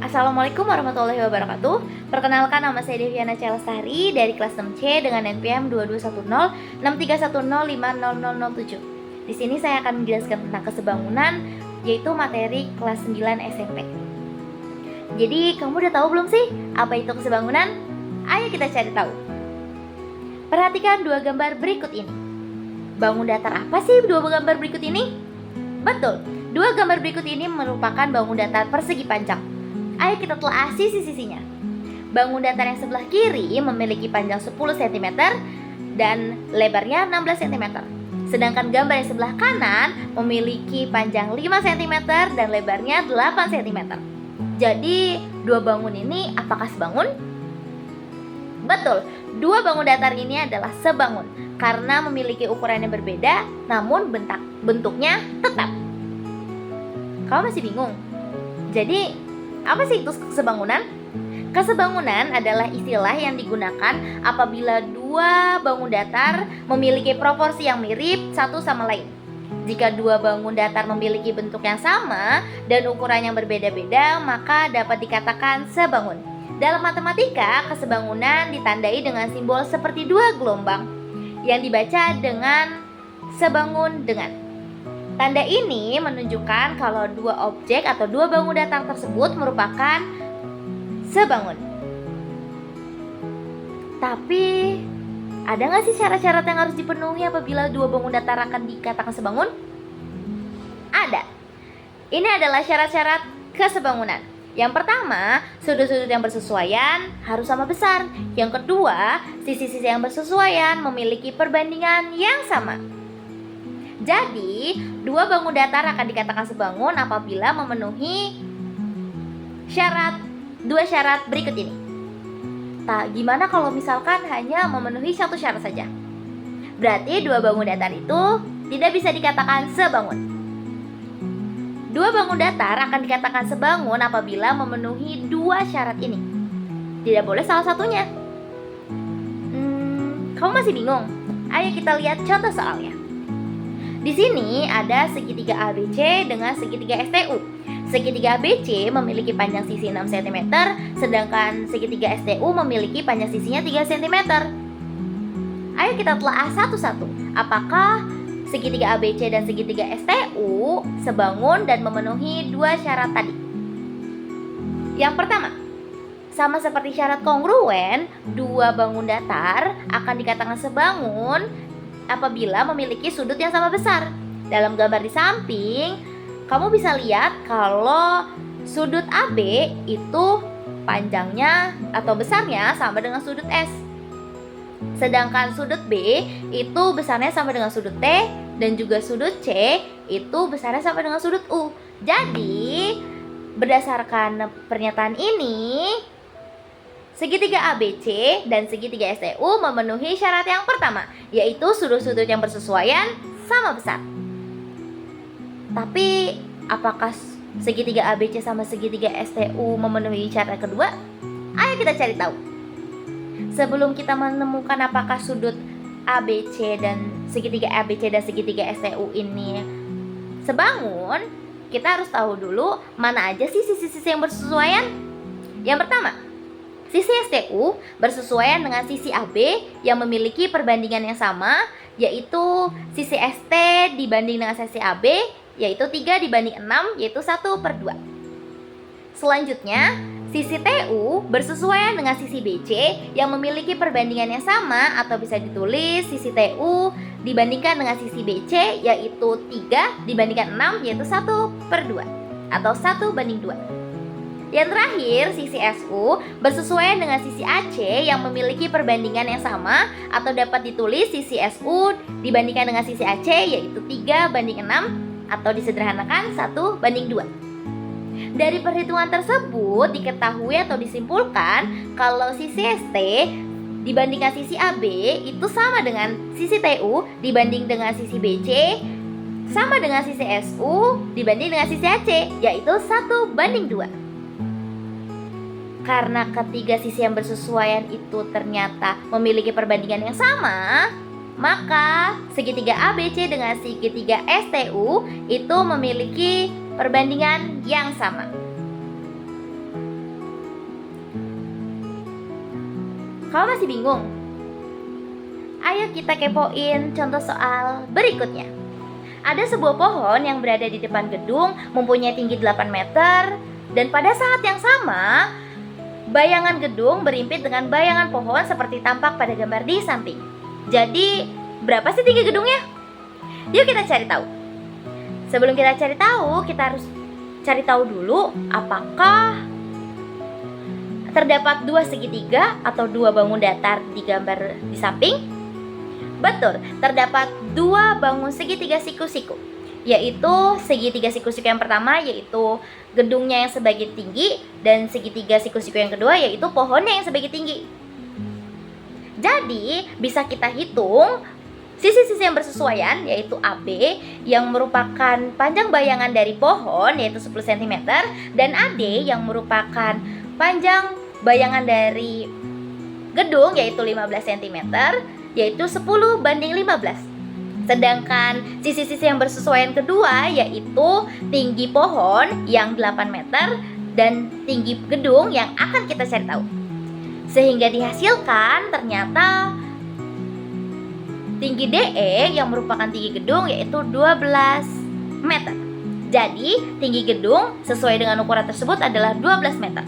Assalamualaikum warahmatullahi wabarakatuh. Perkenalkan, nama saya Deviana Celestari dari kelas 6C dengan NPM 22106310500007. Di sini saya akan menjelaskan tentang kesebangunan, yaitu materi kelas 9 SMP. Jadi, kamu udah tahu belum sih apa itu kesebangunan? Ayo kita cari tahu. Perhatikan dua gambar berikut ini. Bangun datar apa sih dua gambar berikut ini? Betul, dua gambar berikut ini merupakan bangun datar persegi panjang. Ayo kita telah sisi-sisinya. Bangun datar yang sebelah kiri memiliki panjang 10 cm dan lebarnya 16 cm. Sedangkan gambar yang sebelah kanan memiliki panjang 5 cm dan lebarnya 8 cm. Jadi, dua bangun ini apakah sebangun? Betul, dua bangun datar ini adalah sebangun karena memiliki ukuran yang berbeda, namun bentuknya tetap. Kamu masih bingung? Jadi, apa sih itu kesebangunan? Kesebangunan adalah istilah yang digunakan apabila dua bangun datar memiliki proporsi yang mirip satu sama lain. Jika dua bangun datar memiliki bentuk yang sama dan ukuran yang berbeda-beda, maka dapat dikatakan sebangun. Dalam matematika, kesebangunan ditandai dengan simbol seperti dua gelombang yang dibaca dengan sebangun dengan. Tanda ini menunjukkan kalau dua objek atau dua bangun datar tersebut merupakan sebangun. Tapi, ada nggak sih syarat-syarat yang harus dipenuhi apabila dua bangun datar akan dikatakan sebangun? Ada. Ini adalah syarat-syarat kesebangunan. Yang pertama, sudut-sudut yang bersesuaian harus sama besar. Yang kedua, sisi-sisi yang bersesuaian memiliki perbandingan yang sama. Jadi, dua bangun datar akan dikatakan sebangun apabila memenuhi dua syarat berikut ini. Gimana kalau misalkan hanya memenuhi satu syarat saja? Berarti dua bangun datar itu tidak bisa dikatakan sebangun. Dua bangun datar akan dikatakan sebangun apabila memenuhi dua syarat ini. Tidak boleh salah satunya. Kamu masih bingung? Ayo kita lihat contoh soalnya. Di sini ada segitiga ABC dengan segitiga STU. Segitiga ABC memiliki panjang sisi 6 cm, sedangkan segitiga STU memiliki panjang sisinya 3 cm. Ayo kita telah satu-satu. Apakah segitiga ABC dan segitiga STU sebangun dan memenuhi dua syarat tadi? Yang pertama, sama seperti syarat kongruen, dua bangun datar akan dikatakan sebangun apabila memiliki sudut yang sama besar. Dalam gambar di samping, kamu bisa lihat kalau sudut AB itu panjangnya atau besarnya sama dengan sudut S. Sedangkan sudut B itu besarnya sama dengan sudut T dan juga sudut C itu besarnya sama dengan sudut U. Jadi, berdasarkan pernyataan ini, segitiga ABC dan segitiga STU memenuhi syarat yang pertama, yaitu sudut-sudut yang bersesuaian sama besar. Tapi, apakah segitiga ABC sama segitiga STU memenuhi syarat kedua? Ayo kita cari tahu. Sebelum kita menemukan apakah sudut ABC dan segitiga segitiga STU ini sebangun, kita harus tahu dulu mana aja sih sisi-sisi yang bersesuaian. Yang pertama, sisi STU bersesuaian dengan sisi AB yang memiliki perbandingan yang sama, yaitu sisi ST dibanding dengan sisi AB, yaitu 3 dibanding 6, yaitu 1/2. Selanjutnya, sisi TU bersesuaian dengan sisi BC yang memiliki perbandingan yang sama, atau bisa ditulis sisi TU dibandingkan dengan sisi BC, yaitu 3 dibandingkan 6, yaitu 1/2, atau 1/2. Yang terakhir, sisi SU bersesuaian dengan sisi AC yang memiliki perbandingan yang sama, atau dapat ditulis sisi SU dibandingkan dengan sisi AC, yaitu 3/6, atau disederhanakan 1/2. Dari perhitungan tersebut diketahui atau disimpulkan kalau sisi ST dibandingkan sisi AB itu sama dengan sisi TU dibanding dengan sisi BC sama dengan sisi SU dibanding dengan sisi AC, yaitu 1/2. Karena ketiga sisi yang bersesuaian itu ternyata memiliki perbandingan yang sama, maka segitiga ABC dengan segitiga STU itu memiliki perbandingan yang sama. Kamu masih bingung? Ayo kita kepoin contoh soal berikutnya. Ada sebuah pohon yang berada di depan gedung, mempunyai tinggi 8 meter, dan pada saat yang sama, bayangan gedung berimpit dengan bayangan pohon seperti tampak pada gambar di samping. Jadi, berapa sih tinggi gedungnya? Yuk kita cari tahu. Sebelum kita cari tahu, kita harus cari tahu dulu apakah terdapat dua segitiga atau dua bangun datar di gambar di samping. Betul, terdapat dua bangun segitiga siku-siku, yaitu segitiga siku-siku yang pertama yaitu gedungnya yang sebagian tinggi, dan segitiga siku-siku yang kedua yaitu pohonnya yang sebagian tinggi. Jadi bisa kita hitung sisi-sisi yang bersesuaian yaitu AB yang merupakan panjang bayangan dari pohon yaitu 10 cm, dan AD yang merupakan panjang bayangan dari gedung yaitu 15 cm, yaitu 10:15. Sedangkan sisi-sisi yang bersesuaian kedua yaitu tinggi pohon yang 8 meter dan tinggi gedung yang akan kita cari tahu. Sehingga dihasilkan ternyata tinggi DE yang merupakan tinggi gedung yaitu 12 meter. Jadi tinggi gedung sesuai dengan ukuran tersebut adalah 12 meter.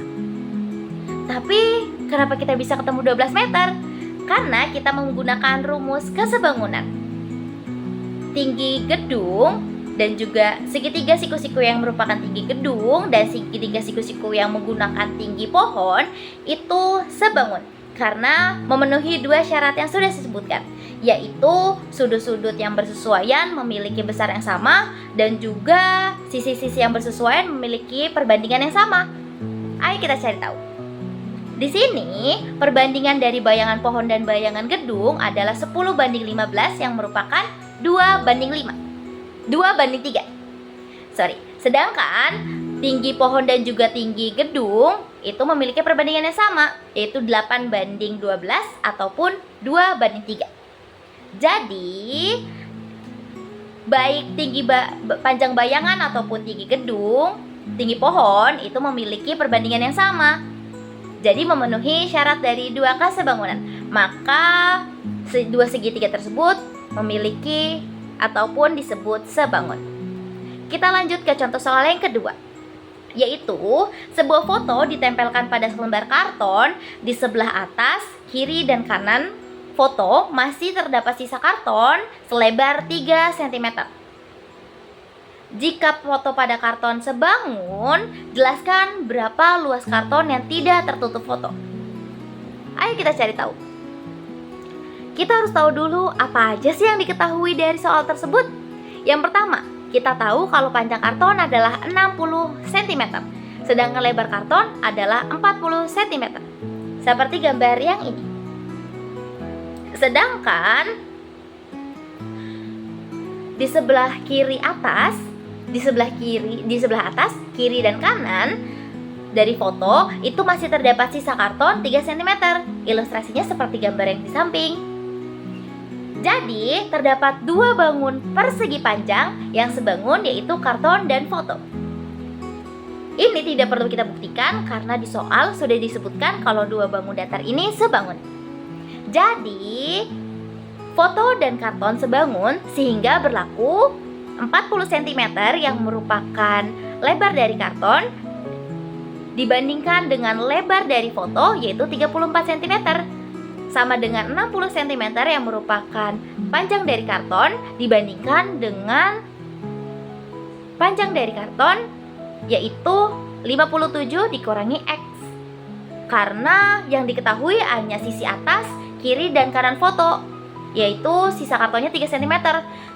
Tapi kenapa kita bisa ketemu 12 meter? Karena kita menggunakan rumus kesebangunan. Tinggi gedung dan juga segitiga siku-siku yang merupakan tinggi gedung dan segitiga siku-siku yang menggunakan tinggi pohon itu sebangun karena memenuhi dua syarat yang sudah disebutkan, yaitu sudut-sudut yang bersesuaian memiliki besar yang sama dan juga sisi-sisi yang bersesuaian memiliki perbandingan yang sama. Ayo kita cari tahu. Di sini, perbandingan dari bayangan pohon dan bayangan gedung adalah 10:15 yang merupakan 2:5. 2:3. Sedangkan tinggi pohon dan juga tinggi gedung itu memiliki perbandingan yang sama, yaitu 8:12 ataupun 2:3. Jadi, baik tinggi panjang bayangan ataupun tinggi gedung, tinggi pohon itu memiliki perbandingan yang sama. Jadi memenuhi syarat dari dua kesebangunan. Maka dua segitiga tersebut memiliki ataupun disebut sebangun. Kita lanjut ke contoh soal yang kedua, yaitu sebuah foto ditempelkan pada selembar karton. Di sebelah atas, kiri, dan kanan foto masih terdapat sisa karton selebar 3 cm. Jika foto pada karton sebangun, jelaskan berapa luas karton yang tidak tertutup foto. Ayo kita cari tahu. Kita harus tahu dulu apa aja sih yang diketahui dari soal tersebut. Yang pertama, kita tahu kalau panjang karton adalah 60 cm, sedangkan lebar karton adalah 40 cm. Seperti gambar yang ini. Sedangkan di sebelah atas, kiri dan kanan dari foto itu masih terdapat sisa karton 3 cm. Ilustrasinya seperti gambar yang di samping. Jadi, terdapat dua bangun persegi panjang yang sebangun, yaitu karton dan foto. Ini tidak perlu kita buktikan karena di soal sudah disebutkan kalau dua bangun datar ini sebangun. Jadi, foto dan karton sebangun sehingga berlaku 40 cm yang merupakan lebar dari karton dibandingkan dengan lebar dari foto yaitu 34 cm, sama dengan 60 cm yang merupakan panjang dari karton dibandingkan dengan panjang dari karton yaitu 57 dikurangi X. Karena yang diketahui hanya sisi atas, kiri, dan kanan foto, yaitu sisa kartonnya 3 cm.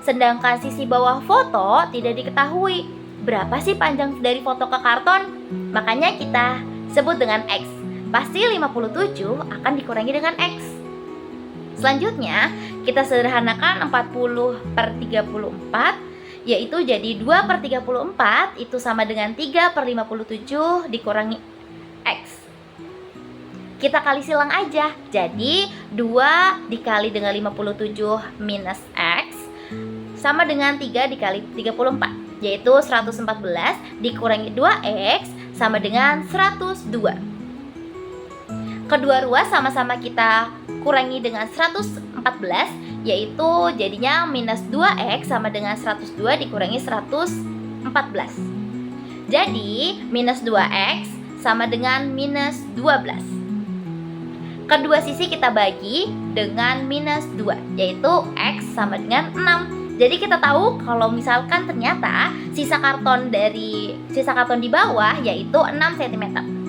Sedangkan sisi bawah foto tidak diketahui berapa sih panjang dari foto ke karton. Makanya kita sebut dengan X. Pasti 57 akan dikurangi dengan X. Selanjutnya kita sederhanakan 40/34, yaitu jadi 2/34 itu sama dengan 3/57 dikurangi X. Kita kali silang aja. Jadi 2 dikali dengan 57 minus X sama dengan 3 dikali 34, yaitu 114 dikurangi 2X sama dengan 102. Kedua ruas sama-sama kita kurangi dengan 114, yaitu jadinya minus 2x sama dengan 102 dikurangi 114. Jadi minus 2x sama dengan minus 12. Kedua sisi kita bagi dengan minus 2, yaitu x sama dengan 6. Jadi kita tahu kalau misalkan ternyata sisa karton di bawah yaitu 6 cm.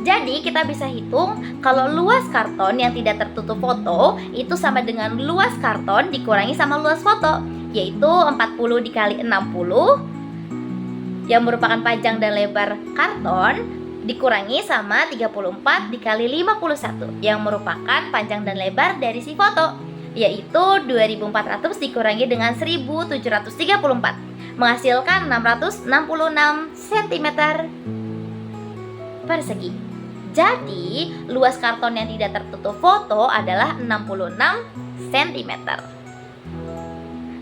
Jadi kita bisa hitung kalau luas karton yang tidak tertutup foto itu sama dengan luas karton dikurangi sama luas foto, yaitu 40 dikali 60 yang merupakan panjang dan lebar karton dikurangi sama 34 dikali 51 yang merupakan panjang dan lebar dari si foto, yaitu 2400 dikurangi dengan 1734 menghasilkan 666 cm persegi. Jadi, luas karton yang tidak tertutup foto adalah 66 cm.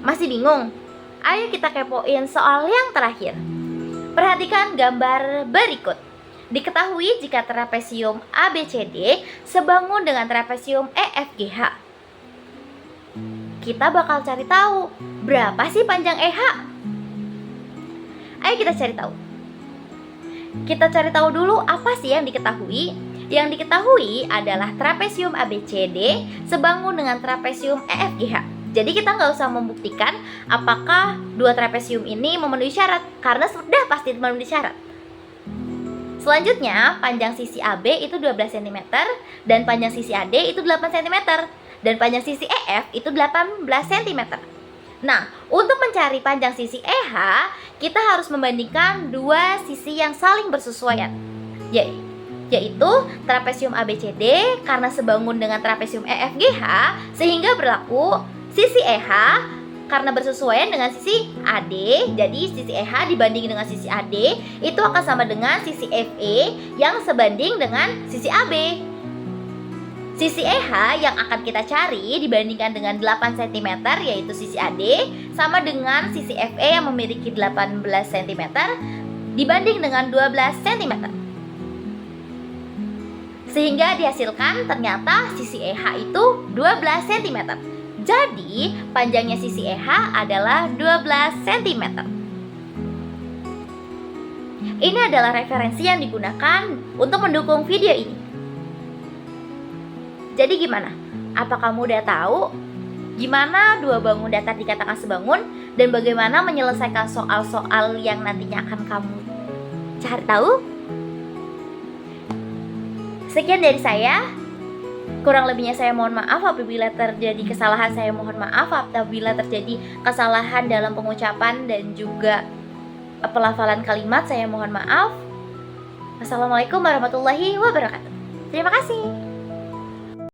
Masih bingung? Ayo kita kepoin soal yang terakhir. Perhatikan gambar berikut. Diketahui jika trapesium ABCD sebangun dengan trapesium EFGH. Kita bakal cari tahu berapa sih panjang EH. Ayo kita cari tahu. Kita cari tahu dulu apa sih yang diketahui. Yang diketahui adalah trapesium ABCD sebangun dengan trapesium EFGH. Jadi kita nggak usah membuktikan apakah dua trapesium ini memenuhi syarat, karena sudah pasti memenuhi syarat. Selanjutnya, panjang sisi AB itu 12 cm dan panjang sisi AD itu 8 cm dan panjang sisi EF itu 18 cm. Nah, untuk mencari panjang sisi EH, kita harus membandingkan dua sisi yang saling bersesuaian, yaitu trapesium ABCD karena sebangun dengan trapesium EFGH sehingga berlaku sisi EH karena bersesuaian dengan sisi AD. Jadi sisi EH dibanding dengan sisi AD itu akan sama dengan sisi FE yang sebanding dengan sisi AB. Sisi EH yang akan kita cari dibandingkan dengan 8 cm yaitu sisi AD sama dengan sisi FE yang memiliki 18 cm dibanding dengan 12 cm. Sehingga dihasilkan ternyata sisi EH itu 12 cm. Jadi panjangnya sisi EH adalah 12 cm. Ini adalah referensi yang digunakan untuk mendukung video ini. Jadi gimana? Apa kamu udah tahu gimana dua bangun datar dikatakan sebangun dan bagaimana menyelesaikan soal-soal yang nantinya akan kamu cari tahu? Sekian dari saya. Kurang lebihnya saya mohon maaf apabila terjadi kesalahan, saya mohon maaf apabila terjadi kesalahan dalam pengucapan dan juga pelafalan kalimat, saya mohon maaf. Wassalamualaikum warahmatullahi wabarakatuh. Terima kasih.